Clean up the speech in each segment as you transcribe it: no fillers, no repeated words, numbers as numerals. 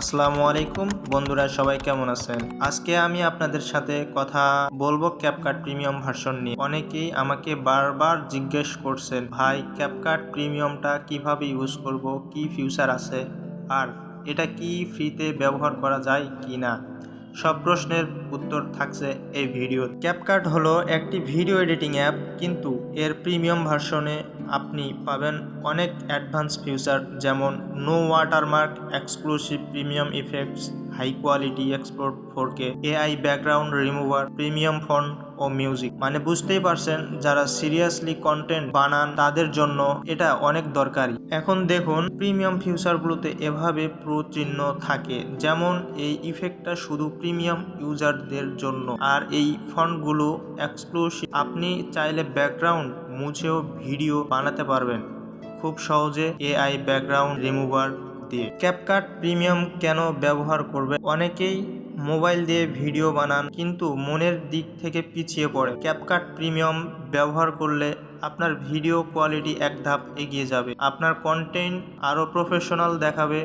আসসালামু আলাইকুম বন্ধুরা, সবাই কেমন আছেন? আজকে আমি আপনাদের সাথে কথা বলবো ক্যাপকাট প্রিমিয়াম ভার্সন নিয়ে। অনেকেই আমাকে বারবার জিজ্ঞেস করছেন, ভাই ক্যাপকাট প্রিমিয়ামটা কিভাবে ইউজ করব, কি ফিচার আছে, আর এটা কি ফ্রিতে ব্যবহার করা যায় কি না। সব প্রশ্নের উত্তর থাকছে এই ভিডিও। ক্যাপকাট হলো একটি ভিডিও এডিটিং অ্যাপ, কিন্তু এর প্রিমিয়াম ভার্সনে আপনি পাবেন অনেক অ্যাডভান্স ফিচার, যেমন no watermark, exclusive premium effects, high quality export 4K, AI background remover, premium font ও মিউজিক। মানে বুঝতেই পারছেন, যারা সিরিয়াসলি কন্টেন্ট বানান তাদের জন্য এটা অনেক দরকারি। এখন দেখুন প্রিমিয়াম ফিচারগুলোতে এভাবে প্রচিহ্ন থাকে, যেমন এই ইফেক্টটা শুধু প্রিমিয়াম ইউজারদের জন্য, আর এই ফন্টগুলো এক্সক্লুসিভ। আপনি চাইলে ব্যাকগ্রাউন্ড মুছেও ভিডিও বানাতে পারবেন খুব সহজে এআই ব্যাকগ্রাউন্ড রিমুভার দিয়ে। ক্যাপকাট প্রিমিয়াম কেন ব্যবহার করবে? অনেকেই মোবাইল দিয়ে ভিডিও বানান কিন্তু মনের দিক থেকে পিছিয়ে পড়ে। ক্যাপকাট প্রিমিয়াম ব্যবহার করলে আপনার ভিডিও কোয়ালিটি এক ধাপ এগিয়ে যাবে, আপনার কন্টেন্ট আরো প্রফেশনাল দেখাবে,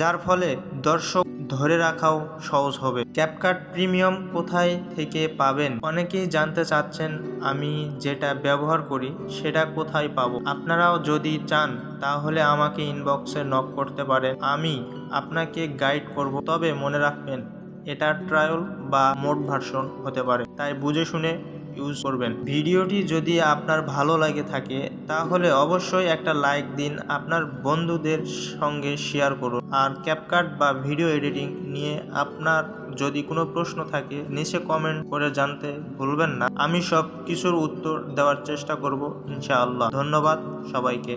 যার ফলে দর্শক ধরে রাখাও সহজ হবে। ক্যাপকাট প্রিমিয়াম কোথায় থেকে পাবেন? অনেকেই জানতে চাচ্ছেন, আমি যেটা ব্যবহার করি সেটা কোথায় পাবো। আপনারাও যদি চান তাহলে আমাকে ইনবক্সে নক করতে পারেন, আমি আপনাকে গাইড করব। তবে মনে রাখবেন, এটা ট্রায়াল বা মোড ভার্সন হতে পারে, তাই বুঝে শুনে ইউজ করবেন। ভিডিওটি যদি আপনার ভালো লাগে থাকে তাহলে অবশ্যই একটা লাইক দিন, আপনার বন্ধুদের সঙ্গে শেয়ার করুন। আর ক্যাপকাট বা ভিডিও এডিটিং নিয়ে আপনার যদি কোনো প্রশ্ন থাকে নিচে কমেন্ট করে জানতে ভুলবেন না। আমি সব কিছুর উত্তর দেওয়ার চেষ্টা করব ইনশাআল্লাহ। ধন্যবাদ সবাইকে।